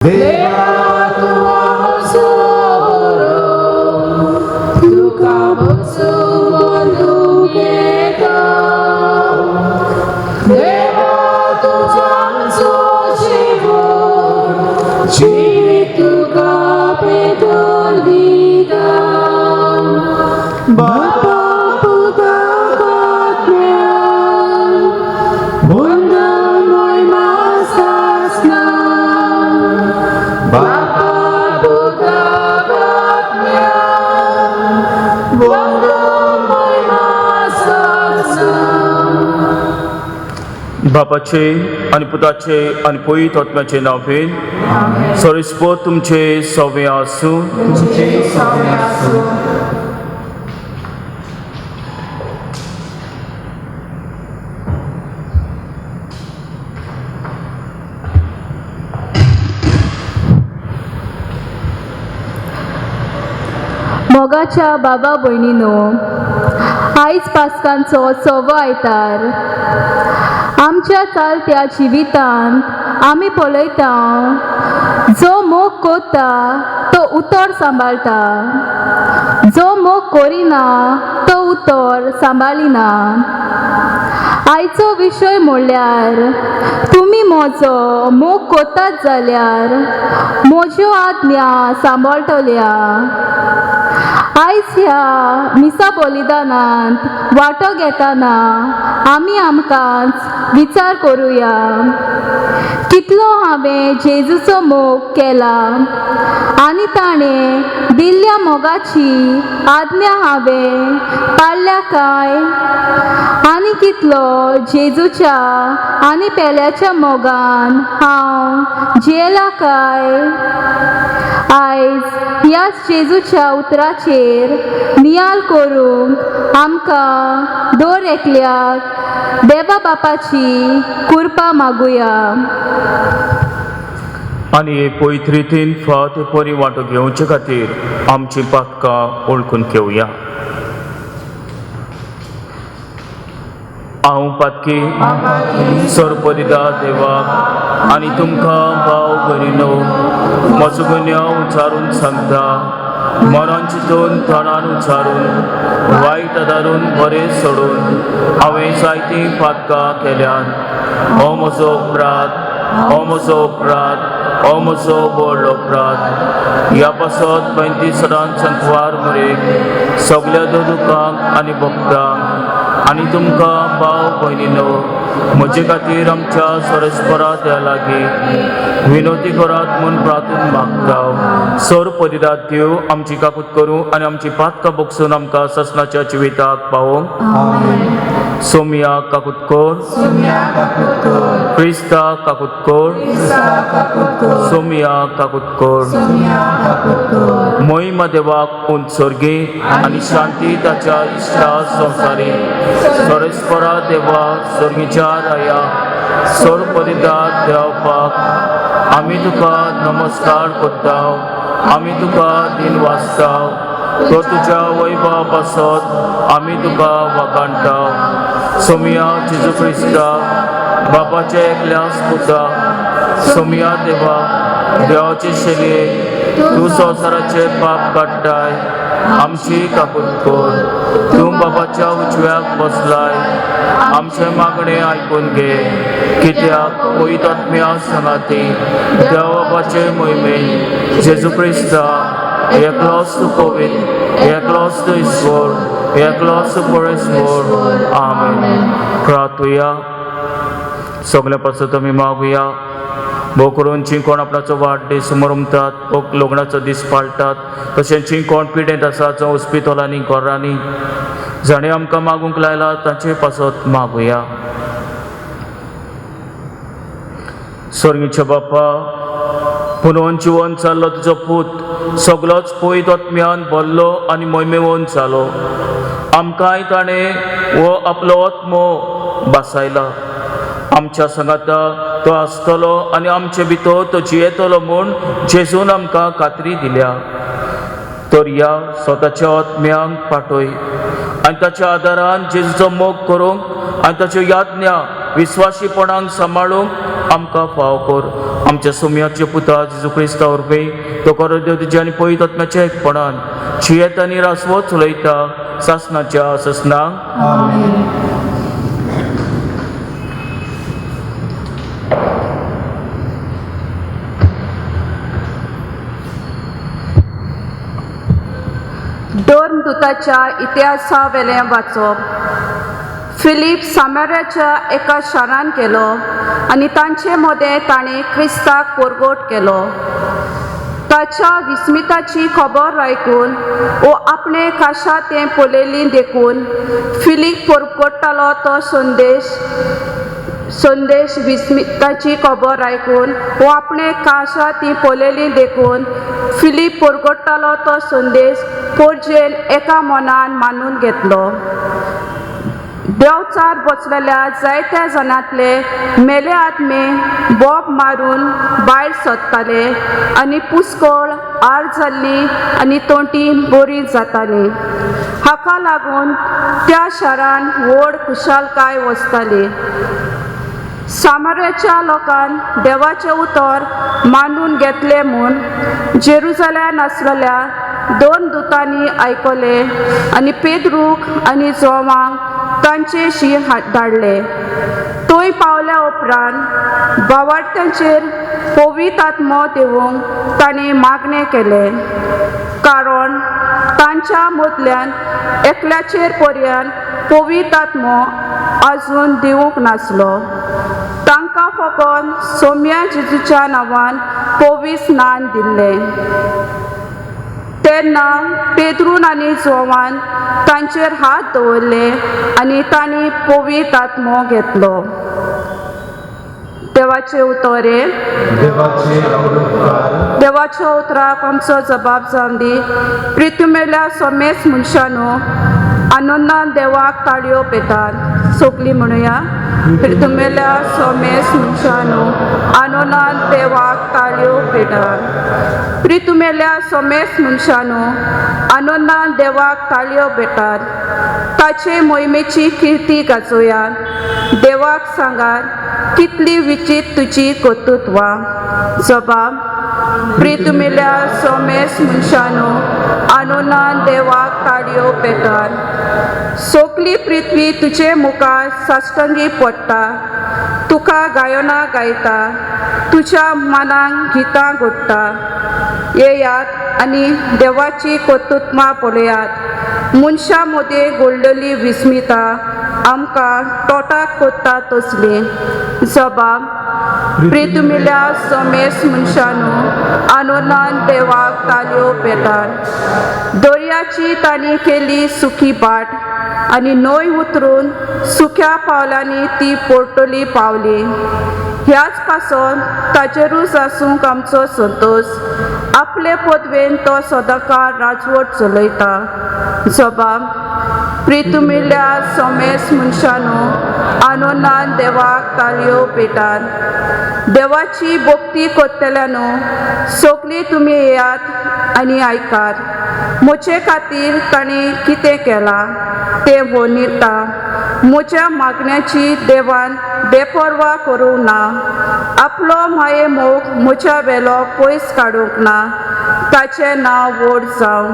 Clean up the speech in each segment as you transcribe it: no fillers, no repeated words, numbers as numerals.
देवा तुवा सोरो तुका बसू मनुकेता देवा तुझा सोशिवोर जीवित तुका पेटोल दिदा बापा पुता आत्म्यान बंधन महिमा सासना बापा पुता आत्म्यान बंधन महिमा सासना बापाचे आणि पुताचे आणि पवित्र आत्म्याचे नावेन सर्वस्व तुमचे सवे आसूं. तुझे सवे आसूं. मोगाच्या बाबा भयणीनो, आयज पास्कांचो 6वो आयतार. आमच्या चालत्या जिवितांत आमी पळयता जो मोग कोत्ता तो उतर सांबाळटा, जो मोग करिना तो उतर सांबाळिना. आयचो विशय म्हणल्यार तुमी म्हजो मोग कोत्तात जाल्यार म्हज्यो आज्ञा सांबाळटल्या. आयज ह्या मिसा बलिदानांत वांटो घेतना आमी आमकांच विचार करुया, कितलो हांवें जेजूचो मोग केला आनी ताणें दिल्ल्या मोगाची आज्ञा हांवें पाळल्या काय, आनी कितलो जेजूच्या आनी पेल्याच्या मोगान हांव जियेला काय. आयज ह्याच जेजूच्या उतराचेर नियाल करूंक आमकां दर एकल्याक देवा बापाची कृपा मागुया. आणि हे पवित्र रितीन फावत परी वांटो घेवचे खातीर आमची पातकां ओळखून घेवया. हांव पातकी सर्वपरिदा देवाक आनी तुमकां भाव भयणीनो म्हजो गुन्यांव उच्चारून सांगता. मनान चिंतून तोंडान उच्चारून वायट आदारून बरें सोडून हांवें जायतीं पातकां केल्यात. हो म्हजो अपराध, हो म्हजो अपराध, हो म्हजो व्हड अपराध. ह्या पासत 35 संकवार मेरेन सगल्या दोदुकांक आनी भक्तांक आनी तुमकां भाव भयणीनो म्हजे खातीर आमच्या सरस्परा त्या लागीं विनोदी करात म्हूण प्रार्थून मागता. सर्वपरिदा देव आमची काकूत करूं आनी आमची पातकां बगसून आमकां ससनाच्या जिविताक पावोवंक. सोमिया काकूत कर, क्रिस्ता काकूत कर, सोमिया काकूत कर. महिमा देवाक उत्सर्गी आनी शांती ताच्या इश्टा संवसारी. सरस्परा देवा सर्गीच्या राया सर्वपरिदा देवपाक आमी तुका नमस्कार करता. आमी तुका दिन वाचता. तो तुज्या वैभवा पासत आमी तुका वखाणटा. सोमिया जेजू क्रिस्ता बापाचे एकल्याच पुता. सोमिया देवा देवाचे शेलये तूं संवसाराचे पाप काडटाय. आमची काकूत कर. तूं बाबाच्या उजव्याक बसलाय. आमचे मागणें आयकून घे. कित्याक पवित्र आत्म्या सांगाती देवा बापाचे मोहिमेन जेजू क्रिस्ता एकलोच तूं पवित्र, एकलोच तूं ईश्वर, एकलोच तूं परमेश्वर. आमेन. प्रार्थुया. सगल्या पासत आमी मागुया. भोव करून जीं कोण आपणाचो वाडदीस मनयतात, लग्नाचो दीस पाळटात, तशेंच जीं कोण पिडेंत आसा जावं हॉस्पिटलांनी घरांनी जाणें आमकां मागूंक लायला तांचे पासत मागुया. स्वर्गीचे बापा, पुनोवन जिवन जाल्लो तुजो पूत सगलोच पवित्र आत्म्यान भरलो आनी मोहिमेवन जालो. आमकांय ताणें हो आपलो आत्मो बासायला. आमच्या सांगाता तो आसतलो आनी आमचे भितर तो जियेतलो म्हूण जेजून आमकां खात्री दिल्या. तर ह्या स्वताच्या आत्म्यांक पाठय आनी ताच्या आदारान जेजूचो मोग करूंक आनी ताच्यो याज्ञा विस्वासीपणान सांबाळूंक आमकां फाव कर. आमच्या सोम्याचे पुता जेजू क्रिस्ता वरवी तो करो देव तुझ्या आनी पवित्र आत्म्याच्या एकपणान जियेत आनी रासवत चलयता सासनाच्या ससनांक दोन दुताच्या इतिहासा वेले वाचप. फिलीप सामाऱ्याच्या एका शारान गेलो आनी तांचे मदें ताणें क्रिस्ताक परगोट केलो. ताच्या विस्मिताची खबर आयकून वो आपणे काशा तें पळयली देखून फिलीप परगोडटालो तो संदेश विस्मिताची खबर आयकून वो आपणे काशा ती पळयली देखून फिलीप परगोडटालो तो संदेश पोरजेन एका मनान मानून घेतलो. देवचार बसलेल्या जायत्या जाणांतले मेले आत्मे बोब मारून भायर सरताले आनी पुस्कोळ आर जाल्ली आनी तोंटी बरी जाताली. हाका लागून त्या शारान व्हड खुशालकाय वसताली. सामाऱ्याच्या लोकान देवाचें उतर मानून घेतले म्हूण जेरुसलेमान आसलेल्या दोन दुतांनी आयकले आनी पेद्रूक आनी जोवांक तांचेशी धाडले. थंय पावल्या उपरांत भावार्थ्यांचेर पवित्र आत्मो दिवंक ताणें मागणें केलें, कारण तांच्या मदल्यान एकल्याचेर पर्यंत पवित्र आत्मो आजून दिवंक नासलो. तांकां फकत सोम्या जेजूच्या नांवान पवित्र स्नान दिल्लें. तेन्ना पेद्रून आनी जोवान तांचेर हात दवरले आनी तांणी पवित्र आत्मो घेतलो. देवाचे उतरे. देवाच्या उतराक आमचो जबाब जावन दी. प्रितुमेल्या सोमेस मनशानो आनंदान देवाक ताळयो पेटात. सोगली म्हणुया. प्रितुमेल्या सोमेस मनशानो आनंदान देवाक ताळयो पेटात. प्रितुमेल्या सोमेस मनशानो आनंदान देवाक ताळयो पेटात. ताचे मोहिमेची किर्ती गाजोया. देवाक सांगात कितली विचित्र तुजी कर्तुत्वा. जबाब. प्रितुमेल्या सोमेस मनशानो आनंदान देवाक ताळयो पेटात. सोगली पृथ्वी तुजे मुखार साश्टांगी पडटा. तुका गायना गायता. तुज्या मनाक गितां घडटा. येयात आनी देवाची कर्तुत्वा पळयात. मनशा मदें घडलेली विस्मिता आमकां तोटाक कोत्ता तसली. जबाब. प्रितुमेल्या सोमेस मनशानो आनंदान देवाक ताळयो पेटात. दर्याची तांणी केली सुखी बाट आनी न्हंय उतरून सुख्या पावलांनी ती पोर्तोली पावली. ह्याच पासून ताचेरूच आसूंक आमचो संतोश. आपले पदवेन तो सदांकाळ राजवट चलयता. जबाब. प्रितुमेल्या सोमेस मनशानो आनंदान देवाक ताळयो पेटात. देवाची भक्ती करतल्यानो सगळीं तुमी येयात आनी आयकात. म्हजे खातीर ताणें कितें केलां तें वर्णिता. म्हज्या मागण्याची देवान बेपर्वा करूंक ना. आपलो माये मोग म्हज्या वेलो पयस काडूंक ना. ताचें नांव व्हड जावं.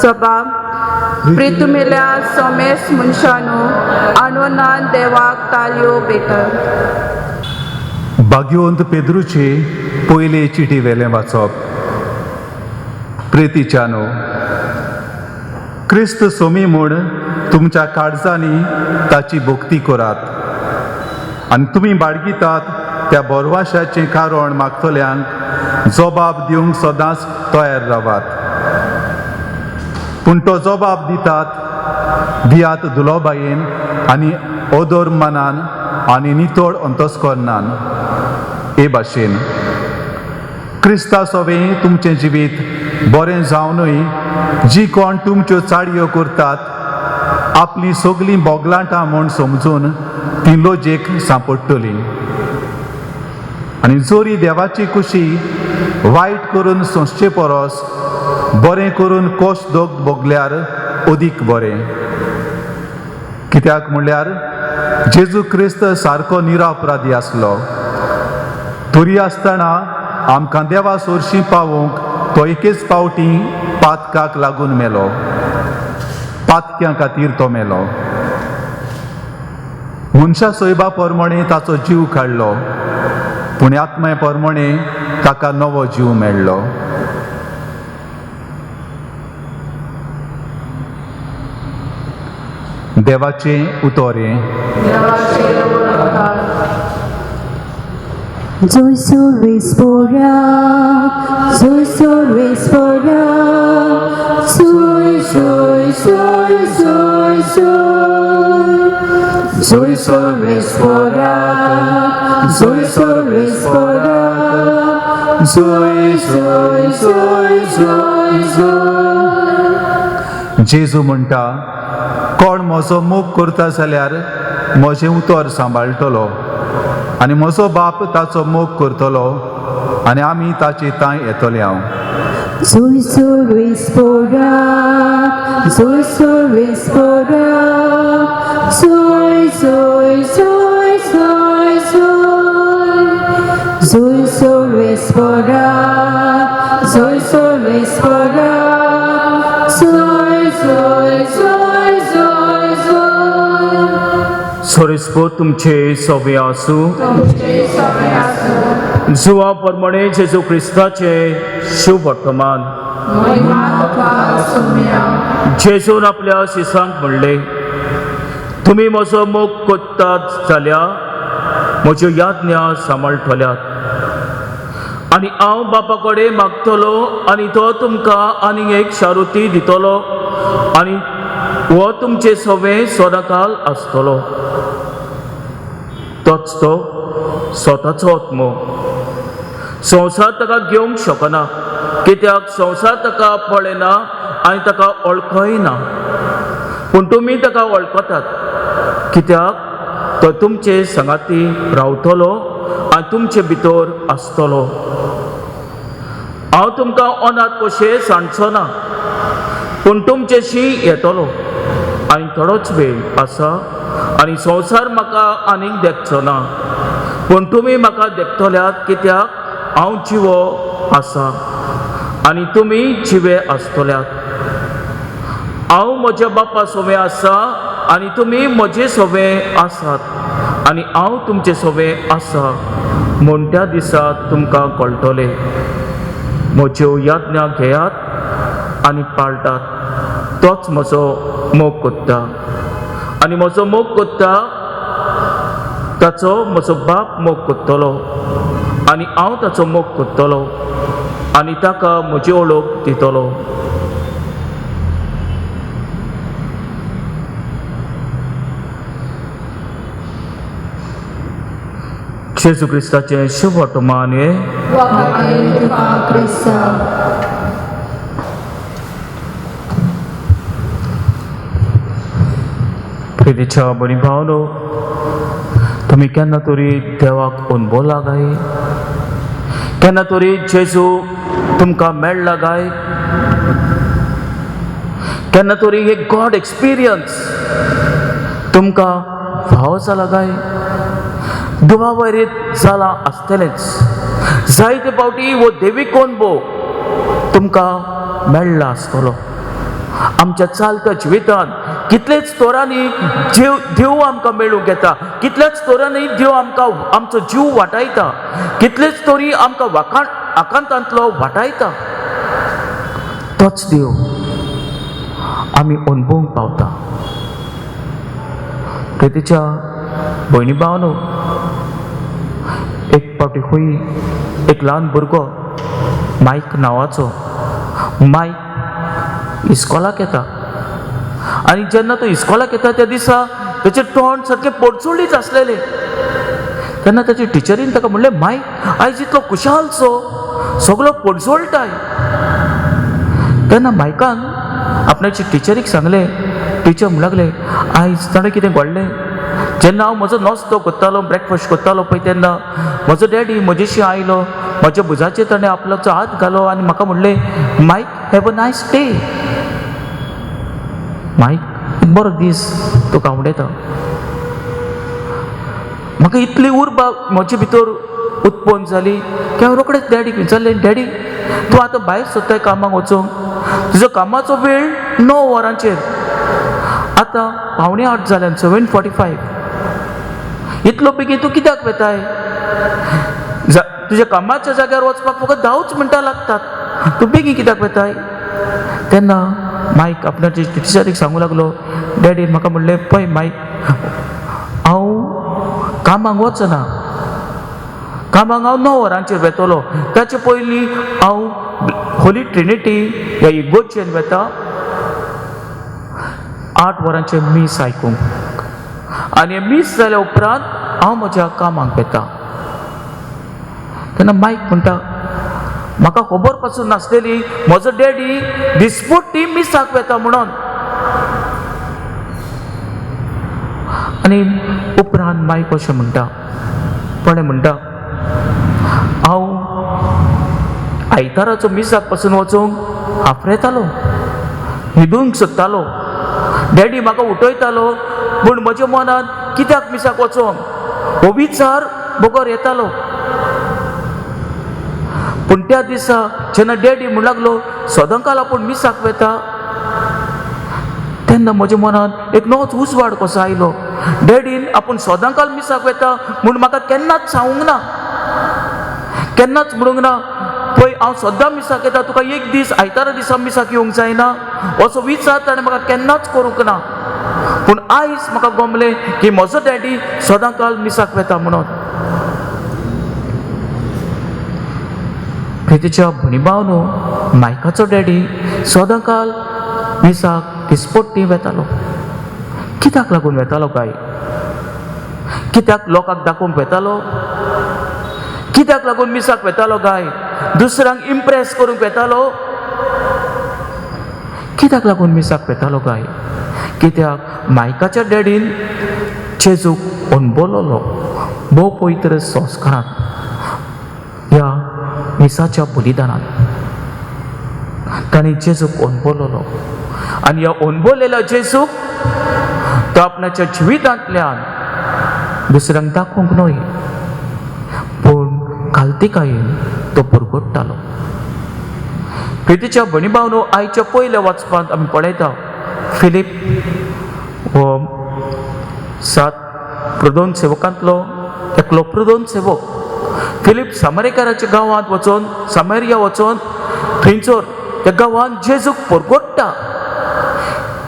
जबाब. प्रितुमेल्या सोमेस मनशानो आनंदान देवाक ताळयो पेटात. भाग्यवंत पेद्रूची पयली चिटी वेलें वाचप. प्रेतीच्यानो, क्रिस्त सोमी म्हूण तुमच्या काळजांनी ताची भक्ती करात आनी तुमी बाळगितात त्या बोरवाशाचें कारण मागतल्यांक जबाब दिवंक सदांच तयार रावात. पूण तो जबाब दितात भियात दुलोबायेन आनी ओदोर मनान आनी नितोळ अंतस्करणान. हे भाशेन क्रिस्ता सोवें तुमचें जिवीत बरें जावनूय जी कोण तुमच्यो चाडयो करतात आपली सगलीं बोगलांटां म्हूण समजून ती लोजेक सांपडटलीं. आनी जोरी देवाची कुशी वायट करून सोंसचे परस बरें करून कोश दोग भोगल्यार अदीक बरें. कित्याक म्हणल्यार जेजू क्रिस्त सारको निरापराधी आसलो. तरी आसतना आमकां देवा सोरशीं पावोवंक तो एकेच पावटी पातकाक लागून मेलो. पातक्यां खातीर तो मेलो. मनशा सोयबा पोरमोणे ताचो जीव काडलो, पूण आत्म्या पोरमोणे ताका नवो जीव मेळ्ळो. देवाचें उतोरें. Zoisor respora, zoisor respora, zoisor, zoisor, zoisor. Zoisor respora, zoisor respora, zoisor, zoisor, zoisor. जेजू म्हणटा, कोण म्हजो मोग करता जाल्यार म्हजें उतर सांबाळटलो, आनी म्हजो बाप ताचो मोग करतलो, आनी आमी ताचे तांय येतले हांव. Zoisor respora, zoisor respora, zoisor, zoisor, zoisor. Zoisor respora, zoisor respora, zoisor, zoisor, zoisor. सोरेस्पो तुमचे सोबे आसूं. जुवा प्रमाणे जेजू क्रिस्ताचे शुभ वर्तमान. जेजून आपल्या शिसांक म्हणले, तुमी म्हजो मोग कोत्तात जाल्यार म्हज्यो याज्ञा सांबाळटल्यात, आनी हांव बापा कडेन मागतलो आनी तो तुमकां आनीक एक शारुती दितलो, आनी हो तुमचे सोबे सदांकाल आसतलो. तोच तो स्वताचो आत्मो. संवसार ताका घेवंक शकना, कित्याक संवसार ताका पळयना आनी ताका वळखय ना, पूण तुमी ताका वळखतात, कित्याक तो तुमचे संगाती रावतलो आनी तुमचे भितर आसतलो. हांव तुमकां अनाथ कशें सांडचो ना, पूण तुमचेशी येतलो. आनी थोडोच वेळ आसा आनी संवसार म्हाका आनीक देखचो ना, पूण तुमी म्हाका देखतल्यात, कित्याक हांव जिवो आसा आनी तुमी जिवे आसतल्यात. हांव म्हज्या बापा सोबे आसा आनी तुमी म्हजे सोबे आसात, आनी हांव तुमचे सोबे आसा म्हूण त्या दिसा तुमकां कळटलें. म्हज्यो याज्ञा घेयात आनी पाळटात. तोच म्हजो मोग कोत्ता, आनी म्हजो मोग कोत्ता ताचो म्हजो बाप मोग कोत्तलो, आनी हांव ताचो मोग कोत्तलो, आनी ताका म्हजी ओळख दितलो. जेजू क्रिस्ताचें शुभ वर्तमान हे. प्रितीच्या बरी भावनो, तुमी केन्ना तरी देवाक अनुभवला काय? केन्ना तरी जेजू तुमकां मेळ्ळा काय? केन्ना तरी एक गॉड एक्सपिरियन्स तुमकां भाव जाला काय? दुवा वैरीत जाला आसतलेंच. जायते फावटी वो देवीक अनुभव तुमकां मेळ्ळा आसतलो. आमच्या चालत्या जिवितांत कितलेच तोरांनी देव आमकां मेळूंक येता, कितलेच तोरांनी देव आमकां आमचो जीव वाटायता, कितलेच तोरी आमकां आकांतांतलो वाटायता. तोच देव आमी अनुभवूंक पावता. प्रितीच्या भयणी भावनो, एक फावटी खंय एक ल्हान भुरगो मायक नांवाचो मायक इस्कॉलाक येता, आनी जेन्ना तो इस्कॉलाक येता त्या दिसा ताचें तोंड सारकें पडसुळीत आसलेलें. तेन्ना ताच्या टिचरीन ताका म्हणलें, मायक आयज इतलो खुशालसो, सगळो पडसुळटाय. तेन्ना मायकान आपणाच्या टिचरीक सांगलें. टिचर म्हणूंक लागलें, आयज ताणें कितें घडलें? जेन्ना हांव म्हजो नास्तो करतालो, ब्रेकफास्ट करतालो पळय, तेन्ना म्हजो डॅडी म्हजेशी आयलो, म्हज्या भुजाचेर ताणें आपल्याचो हात घालो आनी म्हाका म्हणलें, मायक हॅव अ नायस डे. मायक बरो दीस तुका आवडटा. म्हाका इतली उर्बा म्हजे भितर उत्पन्न जाली की हांव रोखडेंच डॅडीक विचारलें, डॅडी तूं आतां भायर सोदताय कामाक वचूंक, तुजो कामाचो वेळ 9 वरांचेर, आतां 7:45 जाल्यान 7:45, इतलो बेगीन तूं कित्याक वेताय? तुज्या कामाच्या जाग्यार वचपाक फकत 10 मिनटां लागतात, तूं बेगीन कित्याक वेताय? तेन्ना मायक आपल्या टिचरीक सांगूं लागलो, डॅडीन म्हाका म्हणलें, पळय मायक, हांव कामाक वचना, कामाक हांव 9 वरांचेर वेतलो, ताचे पयलीं हांव होली ट्रिनिटी ह्या इगोर्जेन वेता 8 वरांचें मीस आयकूंक, आनी मीस जाल्या उपरांत हांव म्हज्या कामाक वेता. तेन्ना मायक म्हणटा, म्हाका खबर पासून नासलेली म्हजो डॅडी दिसपट्टी मिसाक वेता म्हणून. आनी उपरांत मायक अशें म्हणटा, पण म्हणटा, हांव आयताराचो मिसाक पासून वचूंक हाफरेतालो, न्हिदूंक सोदतालो, डॅडी म्हाका उठयतालो, पूण म्हज्या मनांत कित्याक मिसाक वचोंक हो विचार बगर येतालो. पूण त्या दिसा जेन्ना डॅडी म्हणू लागलो, सदांकाल आपूण मिसाक वेता, तेन्ना म्हज्या मनांत एक नवोच उजवाड कसो आयलो. डॅडीन आपूण सदांकाल मिसाक वेता म्हूण म्हाका केन्नाच सांगूंक ना, केन्नाच म्हणूंक ना, पळय हांव सद्दां मिसाक येता, तुका एक दीस आयतारा दिसा मिसाक येवंक जायना, असो विचार ताणें म्हाका केन्नाच करूंक ना. पूण आयज म्हाका गमलें की म्हजो डॅडी सदांकाल मिसाक वेता म्हणून. प्रितीच्या भणी भावनो, मायकाचो डॅडी सदांकाल मिसाक दिसपट्टी वेतालो. कित्याक लागून वेतालो काय? कित्याक लोकांक दाखोवंक वेतालो? कित्याक लागून मिसाक वेतालो काय? दुसऱ्यांक इम्प्रेस करूंक वेतालो? कित्याक लागून मिसाक वेतालो काय? कित्याक मायकाच्या डॅडीन जेजूक अणभवलोलो भोव पवित्र संस्कारांत, ह्या मिसाच्या बलिदानांत ताणें जेजूक अणभवलोलो. आनी ह्या अणभवलेल्या जेजूक तो आपणाच्या जिवितांतल्यान दुसऱ्यांक दाखोवंक न्हय, पूण काल्तिकायेन तो परगट्टालो. प्रितीच्या भणी भावनो, आयच्या पयल्या वाचपांत आमी पळयता, फिलीप हो 7 प्रधान सेवकांतलो एकलो प्रधान सेवक. फिलीप सामरिकाराच्या गांवांत वचून, सामरिया वचून, थंयसर त्या गांवांत जेजूक परगट्टा.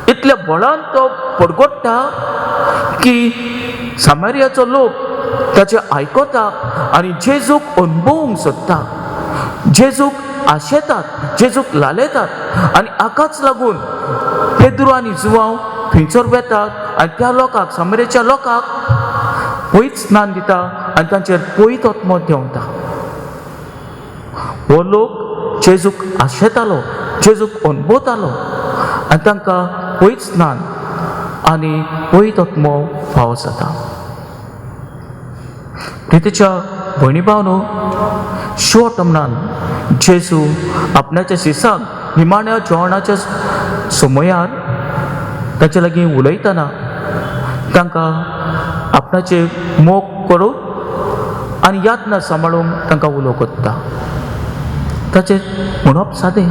इतल्या बळान तो परगट्टा की सामरियाचो लोक ताचे आयकता आनी जेजूक अणभवूंक सोदता, जेजूक आशेतात, जेजूक लालयतात. आनी हाकाच लागून पेद्रू आनी जुवांव थंयसर वेतात आनी त्या लोकांक, सामरियाच्या लोकांक पयत स्नान दिता आनी तांचेर पयत आत्मो देंवता. हो लोक जेजूक आशेतालो, जेजूक अणभवतालो आनी तांकां पयत स्नान आनी पयत आत्मो फावो जाता. प्रितीच्या भयणी भावनो, शॉर्ट मनान जेजू आपणाच्या शिसांक निमाण्या जेवणाच्या समयार ताचे लागीं उलयतना तांकां आपणाचे मोग करूंक आनी यातना सांबाळूंक तांकां उलो करता. ताचें म्हणप सादें,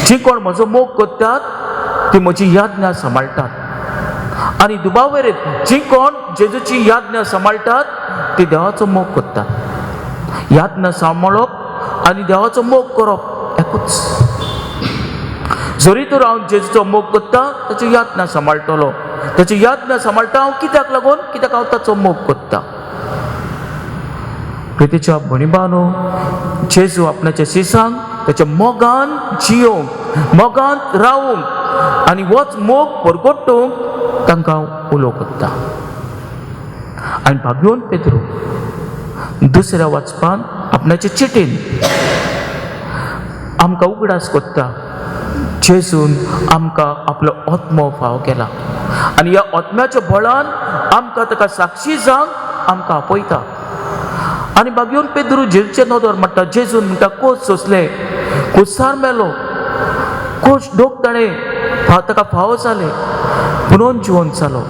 जी कोण म्हजो मोग करतात ती म्हजी याज्ञा सांबाळटात, आनी दुबावरेन जी कोण जेजूची याज्ञा सांबाळटात ती देवाचो मोग करतात. याज्ञा सांबाळप आनी देवाचो मोग करप एकूच. जरी तर हांव जेजूचो मोग करता, ताची याज्ञा सांबाळटलो. ताची याज्ञा सांबाळटा हांव कित्याक लागून? कित्याक हांव ताचो मोग करता. प्रितीच्या भणी भावनो, जेजू आपणाच्या शिसांक ताच्या मोगान जियोंक, मोगान रावूंक आनी होच मोग परगट्टूंक तांकां उलो करता. आनी भाग्योन पेद्रू दुसऱ्या वाचपान आपणाच्या चिटीन आमकां उगडास करता, जेजून आमकां आपलो आत्मो फाव केला आनी ह्या आत्म्याच्या बळान आमकां ताका साक्षी जावंक आमकां आपयता. आनी भाग्योन पेद्रू जेजूचे नदर म्हणटा, जेजून म्हणटा कोच सोंसले, कुसार मेलो, कोच दोग ताणें ताका फावो जाले, पुनोन जिवंत जालो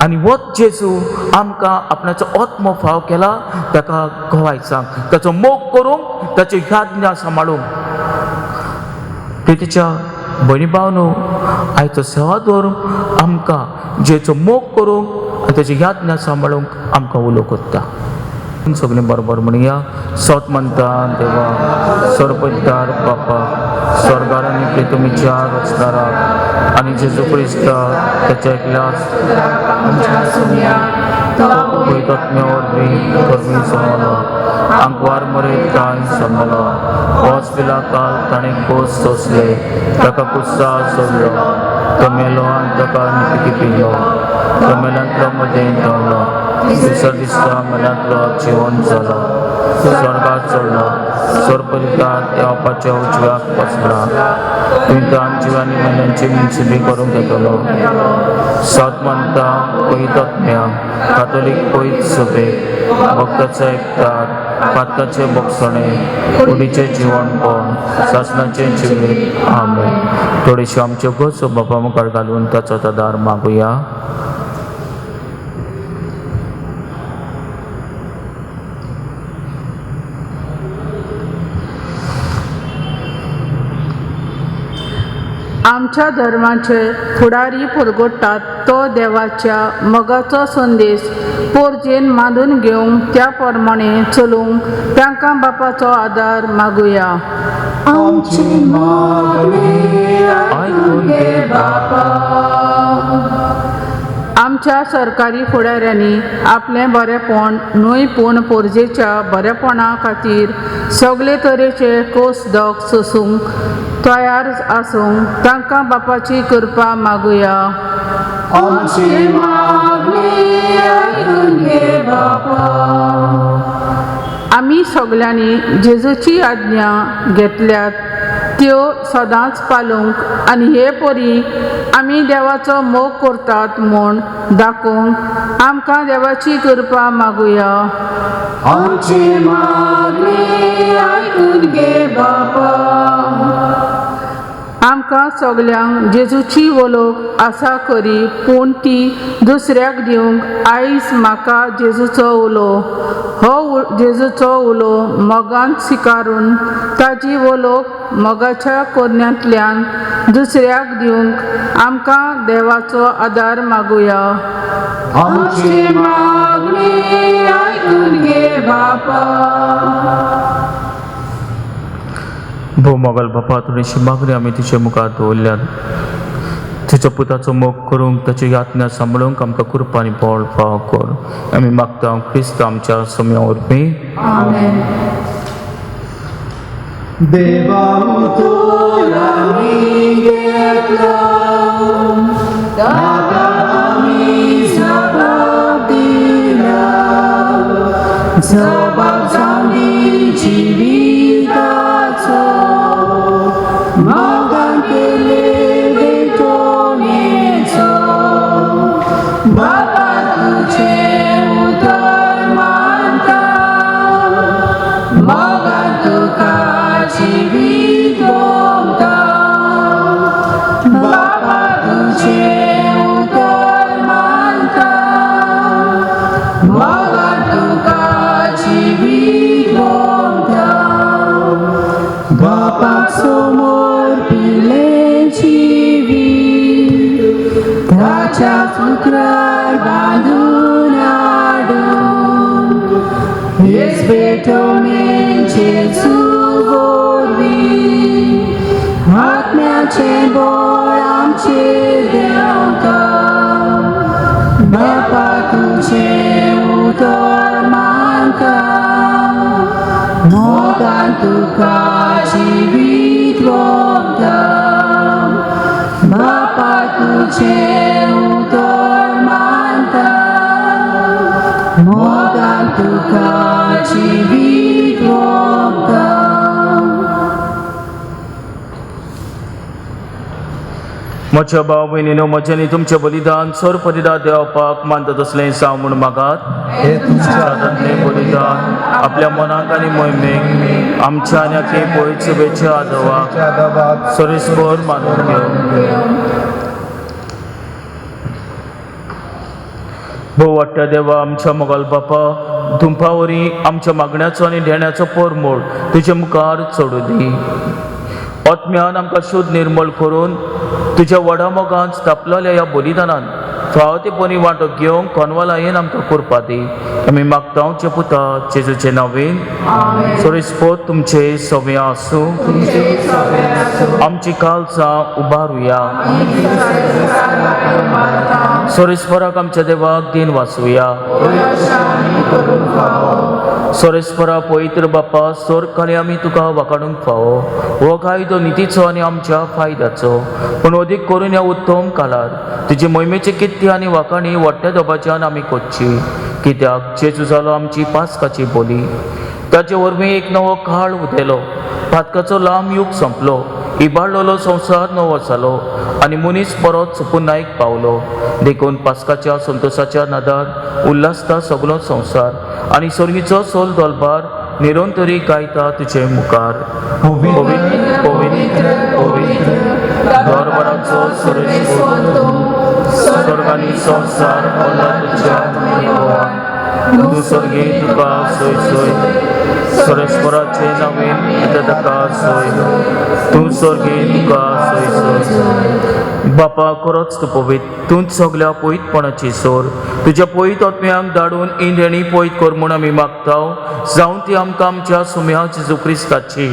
आनी वत जेजू आमकां आपणाचो आत्मो फाव केला ताका घोवायचांक ताचो मोग करूंक ताची याज्ञा सांबाळूंक प्रितीच्या भयणी भावनो आयचो सेवा दवरूंक आमकां जेचो मोग करूंक आनी ताची याज्ञा सांबाळूंक आमकां उलो कोत्ता सगळीं बरोबर म्हणया सोत म्हणटा देवा सरपयतार बापा स्वर्गार आनी प्रितुमीच्या रचणाराक आनी जेजू क्रिस्ता ताच्या एकल्याच पवित्रात्म्या वरवीं परमी समलो आंकवार मरेत कांय समलो होच पिला काल ताणें कोस सोंसले ताका कुस्सार सोडलो तो मेलो आनी ताका निपिकी पिल्लो तो मेल्यांतलो मदें देंवलो तिसऱ्या दिसा मेल्यांतलो जिवन जालो स्वर्गाक चडलो सरपरितार देवापाच्या उजव्याक बसला तुयें जिवांनी मेल्यांची मिनसिबी करूंक येतलो सात मानता पवित्रात्म्या कातोलीक पवित्र सभेक भक्ताचो एकठार पातकाचे बोगसणे कुडीचें जिवन कोण सासणाचें जिवीत आमेन थोडेश्यो आमच्यो गरजो बापा मुखार घालून ताचो आदार मागुया आमच्या धर्माचे फुडारी परगडटात तो देवाच्या मोगाचो संदेश पोरजेन मांडून घेवंक त्या प्रमाणे चलूंक तांकां बापाचो आदार मागुया आमची मागणी आयकून घे बापा आमच्या सरकारी फुडाऱ्यांनी आपलें बरेपण न्हयपूण पोरजेच्या बरेपणा खातीर सगळे तरेचे कोसदक सोसूंक तयार आसूंक तांकां बापाची कृपा मागुया आमची मागणी आयकून घे बापा आमी सगळ्यांनी जेजूची आज्ञा घेतल्यात त्यो सदांच पाळूंक आनी हे परी आमी देवाचो मोग करतात म्हूण दाखोवंक आमकां देवाची कृपा मागुया आमची मागणी आयकून घे बापा आमकां सगल्यांक जेजूची वळख आसा खरी पूण ती दुसऱ्याक दिवंक आयज म्हाका जेजूचो उलो हो जेजूचो उलो मोगान स्विकारून ताजी वळख मोगाच्या कोरण्यांतल्यान दुसऱ्याक दिवंक आमकां देवाचो आदार मागुया आमची मागणी आयकून घे बापा भोव मोगल बापा थोडीशी मागणी आमी तुजे मुखार दवरल्यात तुज्या पुताचो मोग करूंक ताची यातना सांबाळूंक आमकां कृपा आनी बळ फाव कर आमी मागता क्रिस्त आमच्या समया वरवीं आमेन देवा तूं आमी घेतलो दाता आमी जबाब दिला जबाब जावनी जिविताचो मोगान केले वेठोणेचो बापा तुजें उतर मानता मोगान तुका जिवीत भोगता बापा तुजें उतर मानता मोगान तुका जिवीत भोगता बापाक समोर पिले जिवीत ताच्या फुकरार बांदून हाडून हेच भेटोवणे जेजू वरवीं आत्म्याचें बळ आमचेर देंवता बापा तुजें उतर मानता मोगान तुका जिवीत भोगता बापा तुजें उतर मानता मोगान तुका जिवीत भोगता म्हज्या भाव भयणीनो म्हज्यानी तुमचें बलिदान सर बलिदान देवपाक मानता तसलें जावं म्हूण मागात हे तुमच्या आदांतलें बलिदान आपल्या मनाक आनी मोहिमेक आमच्या आनी आख्खे पवित्र सभेच्या आदवाक आदाबाद सरीसभर मानून घेवं भोव वाडट्या देवा आमच्या मोगाल बापा धुंपा वरी आमच्या मागण्याचो आनी देण्याचो पोरमोळ तुजे मुखार चडू दी. आत्म्यान आमकां शुद्ध निर्मळ करून तुज्या व्हडा मोगान स्थापलेल्या ह्या बलिदानान फाव ते बरी वांटो घेवंक कोनवालायेन आमकां करपा दी. आमी मागता तुजे पुता जेजूचे नांवेन. सोरेस्पोत तुमचे सव्या आसूं, आमची काळजां उबारुया. सोरेस्पराक आमच्या देवाक दिन वाचुया. सोरेस्परा पवित्र बापा स्वर्ग खाली आमी तुका वाखाणूंक फावो. हो कायदो नितीचो आनी आमच्या फायद्याचो, पूण अदीक करून ह्या उत्तम काळार तुजी मोहिमेची कित्ती आनी वाखाणी व्हडट्या दोबाच्यान आमी कोच्ची. कित्याक जेजू जालो आमची पास्काची बोली. ताचे वरवीं एक नवो काळ उदेलो. पातकाचो लांब युग संपलो. इबाडलेलो संवसार नवो जालो आनी मनीस परत चुकून नायक पावलो. देखून पास्काच्या संतोशाच्या नादार उल्हासता सगलो संवसार आनी सर्गीचो सोल दोलबार निरंतरी गायता तुजे मुखार. पवित्र पवित्र पवित्र दरबाराचो स्वर्ग आनी संवसार भरला तुज्या महिमेन. तूं सर्गी तुका सोय सोय सोरेस्पराचे नांवेन येता ताका सोय. तूं सर्गी तुका सोय सोय. बापा खरोच तूं पवित्र. तूंच सगल्या पवित्रपणाची सोर. तुज्या पवित्र आत्म्यांक धाडून इंद्रेणी पवित्र कर म्हूण आमी मागताव. जावं ती आमकां आमच्या सुम्या जेजू क्रिस्ताची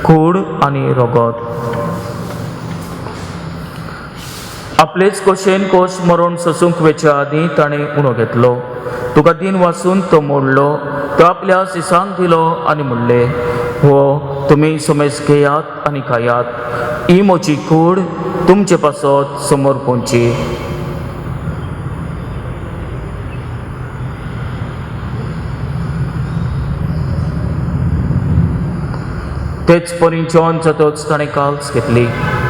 कूड आनी रगत. आपलेच कोशेन कोश मरोन सोसूंक वेच्या आदीं ताणें उणो घेतलो. तुका दिन वाचून तो मोडलो. तो आपल्या सिसांक दिलो आनी म्हणलें, हो तुमी समेज घेयात आनी खायात. ही म्हजी कूड तुमचे पासत समोर पोंची. तेच परी जॉन जातोच ताणें काल्स घेतली.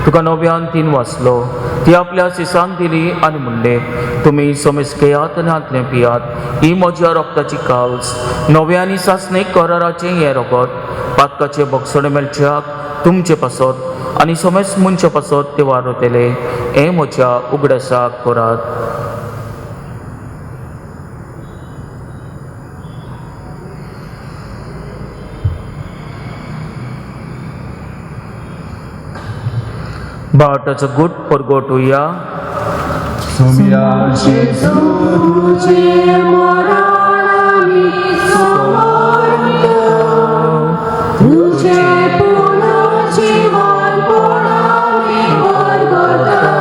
तुका नव्यान तीन वाचलो. ती आपल्या सिसांक दिली आनी म्हणलें, तुमी समेज घेयात आनी हातलें पियात. ही म्हज्या रक्ताची काल्स, नव्या आनी सासणीक कराराचें हें रगत. पातकाचे भक्षण मेळच्याक तुमचे पासत आनी समेज मनशा पासत ते वारतले. हें म्हज्या उगडासाक करात. बाटाचो गुट परगोटुया. जेजू तुझे मरण आमी समर्पितो. तुझे पुनर्जीवनपण आमी परगता.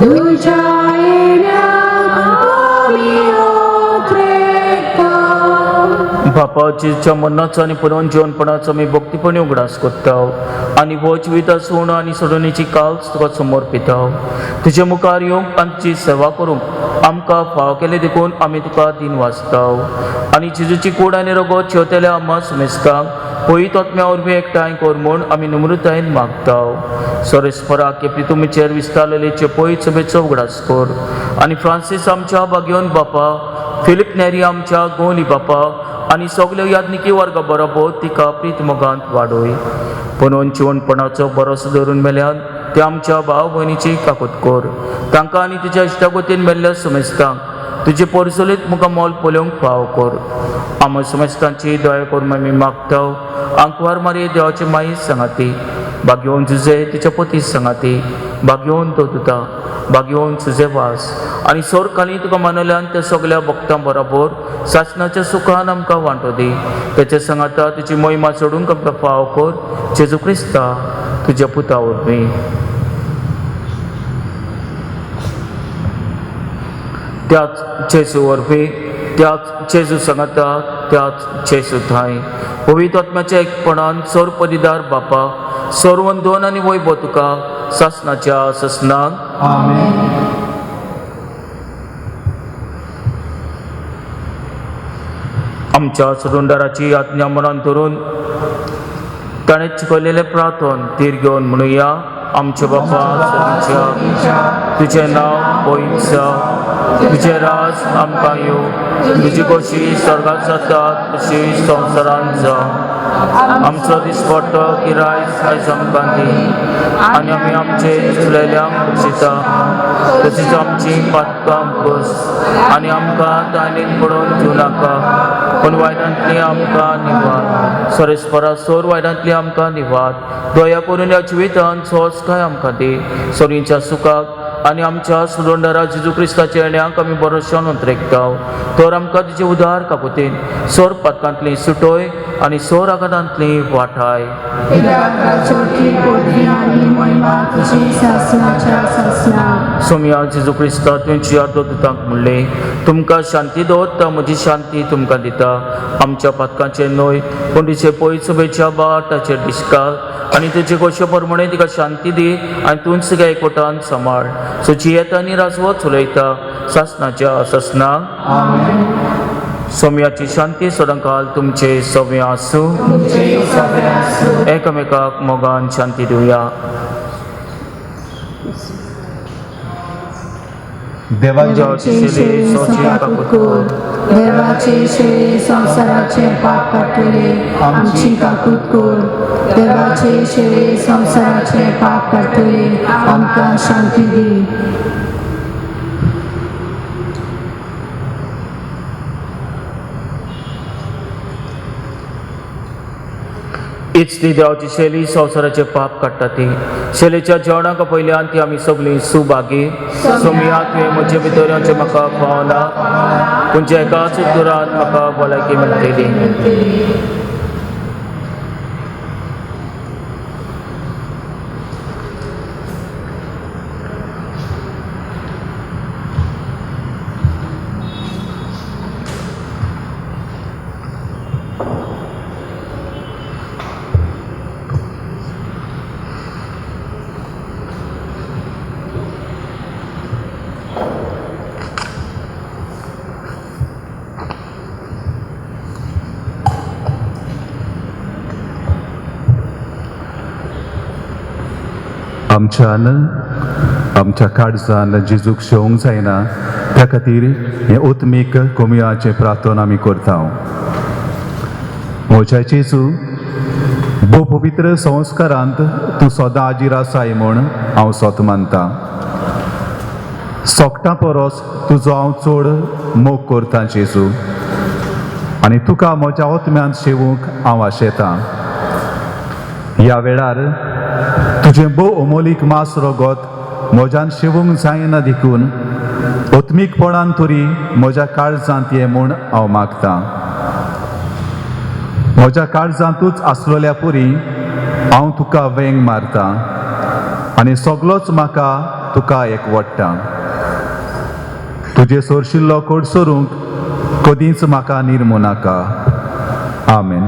तुझ्या येण्याक आमी अत्रेकता. बापा जेजूच्या मरणाचो आनी पुनर्जीवनपणाचो आमी भक्तीपणी उगडास करता आनी हो जिवीत आसून आनी सोडणीची काल्स तुका समर्पिता. तुजे मुखार येवंक आनी तुजी सेवा करूंक आमकां फाव केले देखून आमी तुका दिन वाचताव. आनी जेजूची कूड आनी रगत शेवतेल्या आम्हा सुमेस्तांक पवित्र आत्म्या वरवीं एकठांय कर म्हूण आमी नम्रतायेन मागताव. सोरेस्परा केपी तुमचेर विस्तारलेचे पवित्र सभेचो उगडास कर. आनी फ्रांसीस आमच्या बागेवन बापा, फिलिप नेरी आमच्या गोली बापा आनी सगळ्यो याज्ञिकी वर्गा बरोबर तिका प्रीत मोगांत वाडय. पुनून चिवणपणाचो भरोसो धरून मेल्यान ते आमच्या भाव भयणीची काकूत कर. तांकां आनी तुज्या इश्टागतीन मेल्ल्या सुमेस्तांक तुजे परसुलीत मुखार मोल पोलोवंक फाव कर. आम सुमेस्तांची दया करून आमी मागताव. आंकवार मारी देवाची माई सांगाती. भाग्यवन जुजे तिच्या पती सांगाती. भाग्यवन तो दुता. भाग्यवन तुजे वास आनी सोर खाली तुका मानल्यान त्या सगळ्या भक्तां बरोबर सासणाच्या सुखान आमकां वांटो दी. तेच्या सांगाता तुजी मोहिमा सोडूंक आमकां फाव कर. जेजू क्रिस्ता तुज्या पुता वरवीं. त्याच जेजू वरवीं, त्याच जेजू सांगाता, त्याच जेजू थाय. पवित्र आत्म्याच्या एकपणान सोर पदीदार बापा, सोरवंदन आनी वैभव तुका सासणाच्या ससनाक. आमेन. आमच्या सुरुंदराची आज्ञा मनान धरून ताणें शिकयलेलें प्रार्थन तीर घेवन म्हणुया. आमचे बापा सगळ्यांच्या, तुजें नांव पवित्र जावं. तुजें राज आमकां येवं. तुजी कशी स्वर्गांत जाता तशी संवसारांत जावं. आमचो दिसपट्टो गिराय आयज आमकां दी आनी आमी आमचे चुकलेल्यांक बक्षिता तशीच आमची पातकां आमकोस आनी आमकां दायनीन पडोवन दिवं नाका पूण वायटांतली आमकां निवाड सरेस्परा सोर वायटांतली आमकां निवाड दया करून ह्या जिवितांत सोंसकाय आमकां दी सोरींच्या सुखाक आनी आमच्या सुरोंडरा जेजू क्रिस्ताच्या येण्याक आमी भरोशान उतरेकताव तर आमकां तिचे उदार काकुतीन सोर पातकांतली सुटोय आनी सोर आघातांतली वाटाय सोम्या जेजू क्रिस्ता तुमची अर्दोदूतांक म्हणले तुमकां शांती दवरता म्हजी शांती तुमकां दिता आमच्या पातकांचे न्हय पूण तिचे पयसुबेच्या बाटाचेर दिसकाल आनी तुजे गोश्यो प्रमाणे तिका शांती दी आनी तूं सगळ्या एकवटान सांबाळ सुची येता आनी राजवत उलयता सासनाच्या ससनाक सोम्याची शांती सदांकाल तुमचे सव्या आसूं एकामेकाक मोगान शांती दिवया देवाचे शेळी संसारात देवाचे शेळी संसाराचे पाप काडटले आमची काकूट कर देवाचे शेळी संसाराचे पाप काडटले आमकां शांती दी इच ती देवाची शैली संवसाराचे पाप काडटा ती शैलीच्या जेवणाक पयल्यान ती आमी सगळीं सुभागी सोम्या तुवें म्हजे भितऱ्यांचे म्हाका पावना पूण एकाच दुरान म्हाका भलायकी मेळटली आमच्या काळजान जेजूक शेवंक जायना त्या खातीर हे उत्मीक कोमयाचे प्रार्थना आमी करता म्हज्या जेजू भोव पवित्र संस्कारांत तूं सदां हाजीर आसाय म्हूण हांव सोत मानता सोगटां परस तुजो हांव चड मोग करतां जेजू आनी तुका म्हज्या ओतम्यांत शेवूंक हांव आशेतां ह्या वेळार तुजें भोव अमोलीक मास रगत म्हज्यान शेवूंक जायना देखून ओत्मीकपणान तरी म्हज्या काळजांत ये म्हूण हांव मागतां म्हज्या काळजांतूच आसलोल्या पुरी हांव तुका वेंग मारतां आनी सगळोच म्हाका तुका एकवडटा तुजे सोरशिल्लो कोड सोरूंक कधीच म्हाका निर्मू नाका आमेन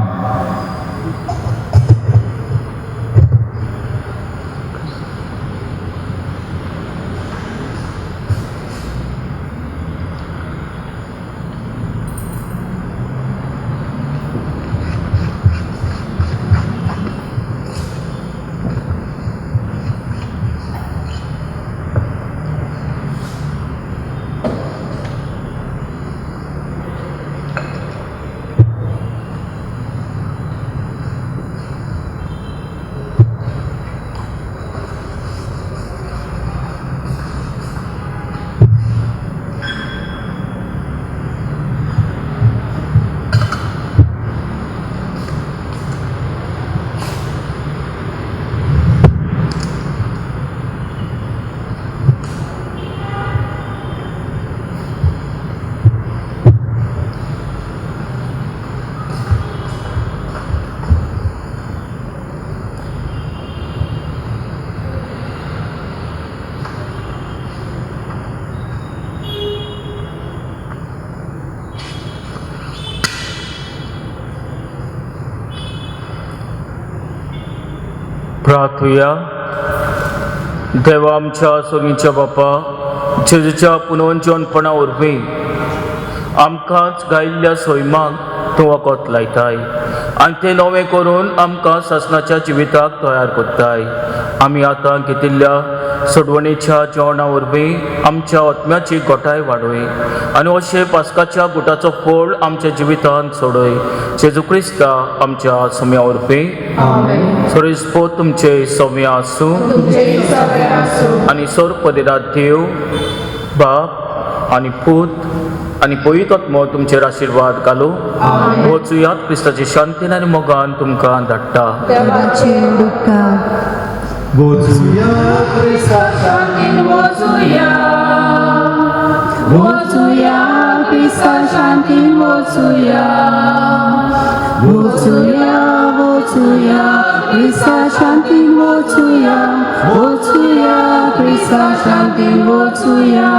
प्रार्थुया देवा आमच्या सोयीच्या बापा जेजूच्या पुनर्जीवनपणा वरवीं आमकांच गायिल्ल्या सोयमाक तूं वखद लायताय आनी ते नवे करून आमकां सासणाच्या जिविताक तयार करताय. आमी आतां घेतिल्ल्या सोडवणेच्या जेवणा वरवीं आमच्या आत्म्याची गोठाय वाडोय आनी अशे पास्काच्या गुटाचो फळ आमच्या जिवितांत सोडय. जेजू क्रिस्ता आमच्या सोम्या वरवीं सोरेस्पो तुमचे सोम्या आसूं आनी सोर पदिरात देव बाप आनी पूत आनी पवित्र आत्मो तुमचेर आशिर्वाद घालूं. वचुयात क्रिस्ताचे शांतीन आनी मोगान तुमकां धाडटा. देवाचे उडुपकार. वचुया वचुया क्रिस्ता शांतीन वचुया. वचुया वचुया क्रिस्ता शांतीन वचुया. वचुया क्रिस्ता शांतीन वचुया.